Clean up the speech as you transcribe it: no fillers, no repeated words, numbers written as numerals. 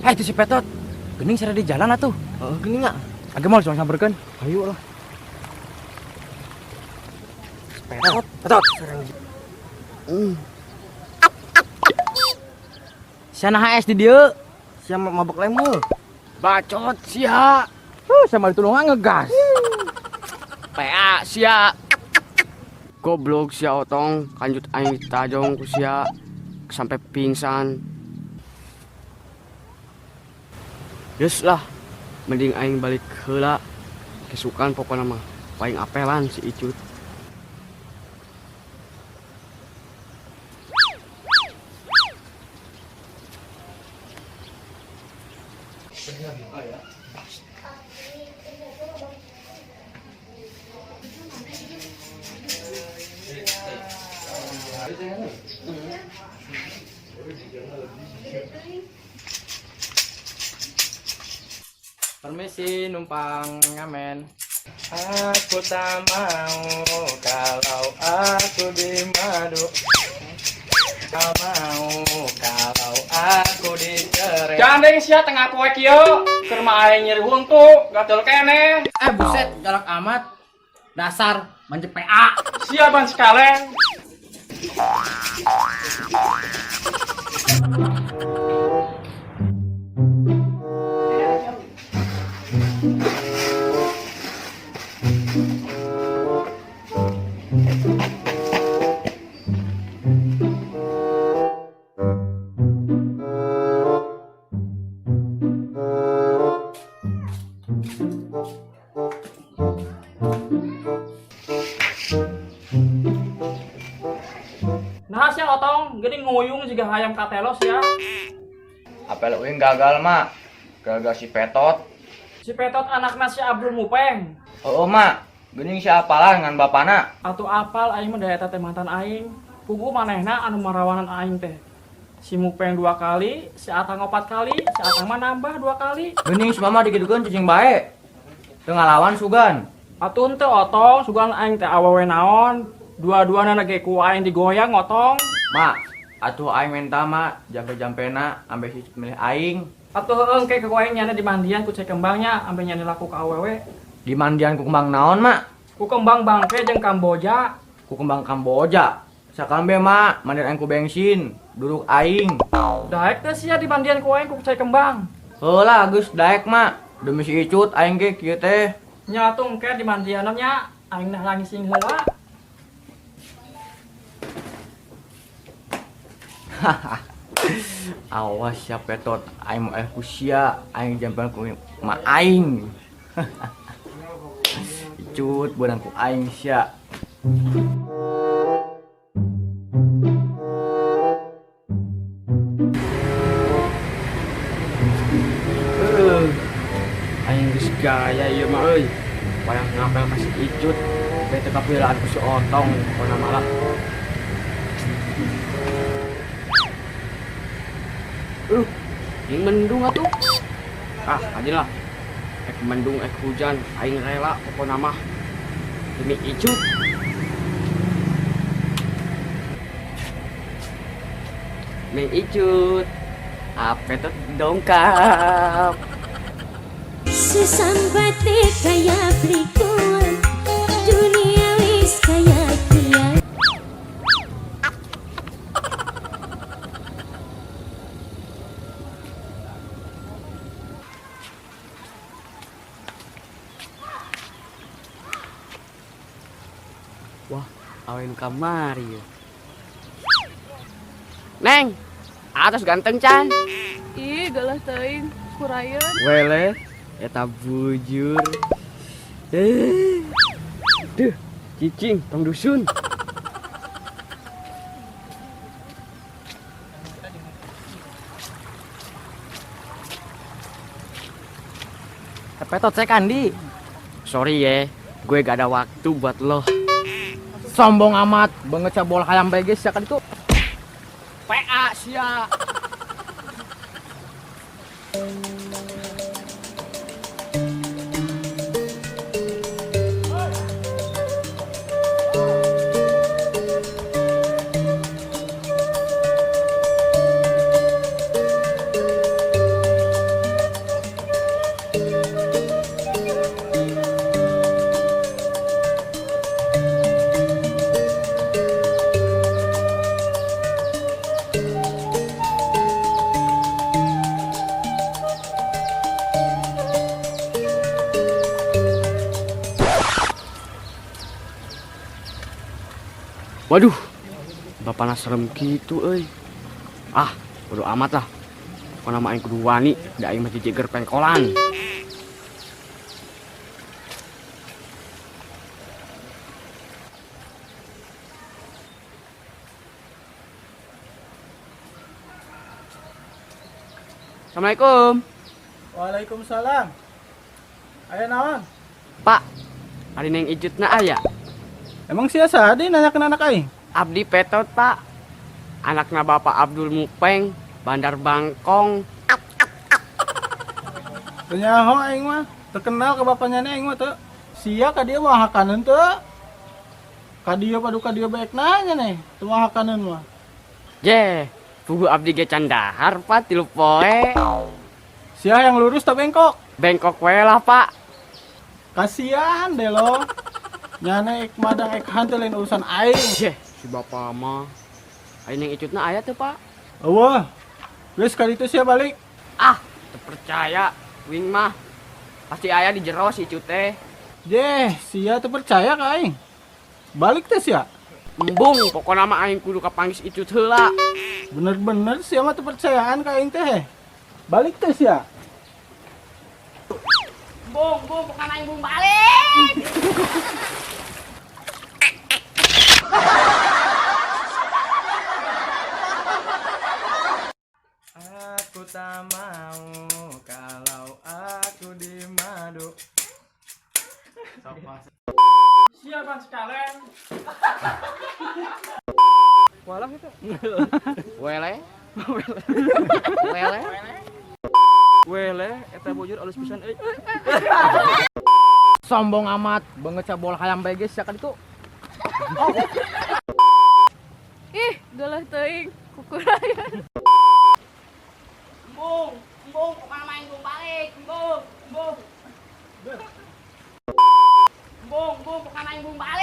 Itu si Petot. Gening sada di jalan atuh. Gini nggak? Agak mau langsung samperkeun. Ayo lah. Petot. Sana HS di dieu. Siapa mabok lemur? Bacot sia. Sama ditulungan ngegas. PA sia. Goblok sia otong, kanjut aing tajong ku sia sampai pingsan. Yes lah, mending aing balik heula. Kesukaan pokokna mah paling apelan si Icut. Permisi numpang ngamen. Aku tak mau kalau aku di madu. Tak mau kalau aku dicerai. Gandeng sia tengah poe kieu, keur mah aing nyeri huntu, gatel keneh. Buset, galak amat. Dasar manje PA. Sia ban sekalen. Nah sia otong, geuning nguyung juga hayam katelos ya. Apel uing gagal mak. Gagal si Petot. Si Petot anakna si Abdul Mupeng. Oh mak. Geuning si apalah ngan bapana. Atuh apal aing mah daya teh mantan aing. Pugu manehna anu marawanan aing teh. Si Mupeng 2 kali, si Atang 4 kali, si Atang mah nambah 2 kali. Geuning si mama dikidukeun cicing bae. Teu ngalawan sugan. Atuh teu otong, sugan aing teh awewe naon. Dua-duana nage ku aing digoyang otong. Mak, atuh aing minta mak jampe-jampena ambe si milih aing. Atuh engke ke aing nyana di mandian ku cek kembangnya ambe nyana laku ka awewe. Di mandian ku kembang naon mak? Ku kembang bangke jeung Kamboja. Ku kembang Kamboja. Sakambe mak, mandian aing ku bensin, duduk aing. Daek teh sia di mandian ku aing ku cek kembang. Heula geus daek mak. Demi si Icut aing ge kieu teh. Nya atuh engke di mandianna nya aing nah langising heula. Awas ya Petot, aing mau ku sia, aing jampan ku ma aing. Icut beunang ku aing sia. Aing geus gaya ieu mah euy. Wayang ngapel ka si Icut, bete kapilaan ku si otong pona malah. Yang mendung atuh. Adilah. Ek mendung ek hujan, aing rela pokona mah. Demi Icut. Neng Icut. Apa tuh dongkap? Sesampati kaya berikut dunia wis kaya kian. Wah, awen kamari ya. Neng, atas ganteng can. Ih, galah teuing kurayeun. Wele, eta bujur. Duh, cicing, tong dusun. Petot saya Kandi. Sorry ya, gue gak ada waktu buat lo. Sombong amat, banget cabol hayam beges ya kan itu. PA sia. Waduh, bapakna serem gitu euy. Ah, bodo amat lah. Pokona mah aing kudu wani, da aing mah jejeger pengkolan. Assalamualaikum. Waalaikumsalam. Aya naon? Pak, hari neng ijutna aya. Emang sia sadi nanyakeun anak aing? Abdi Petot, Pak. Anakna Bapak Abdul Mupeng, Bandar Bangkong. Teu nyaho aing mah. Terkenal ke bapaknya aing mah teu. Sia ka dieu mah hakaneun teu. Ka dieu padu ka dieu baik nanya nih. Teu mah hakaneun mah. Jeh, pugu abdi ge can dahar, Pak, 3 poe. Sia yang lurus teu bengkok. Bengkok we lah, Pak. Kasihan deh lo. Nyana ek madang ek hantu lain urusan aing. Jeh, si bapak mah. Aing neng ijutna aya teu, Pak? Eueuh. Geus ka ditu sia balik. Ah, teu percaya. Wing mah pasti aya di jero si Icut teh. Jeh, sia teu percaya ka aing. Balik teh sia. Embung, pokona mah aing kudu kapanggis Icut heula. Bener-bener sia mah teu percayaan ka aing teh. Balik teh sia. Bung, pokona aing bung balik. Aku tak mau kalau aku dimadu. Siapa sekalian? Walah itu. Wele. Wele. Wele, eta bujur alus pisan euy. Sombong amat, banget cabol hayam beges ya kan itu. Ih, gelah teuing kukuraya. Bung, pokona main bung balik. Bung. Bung, pokona aing bung balik.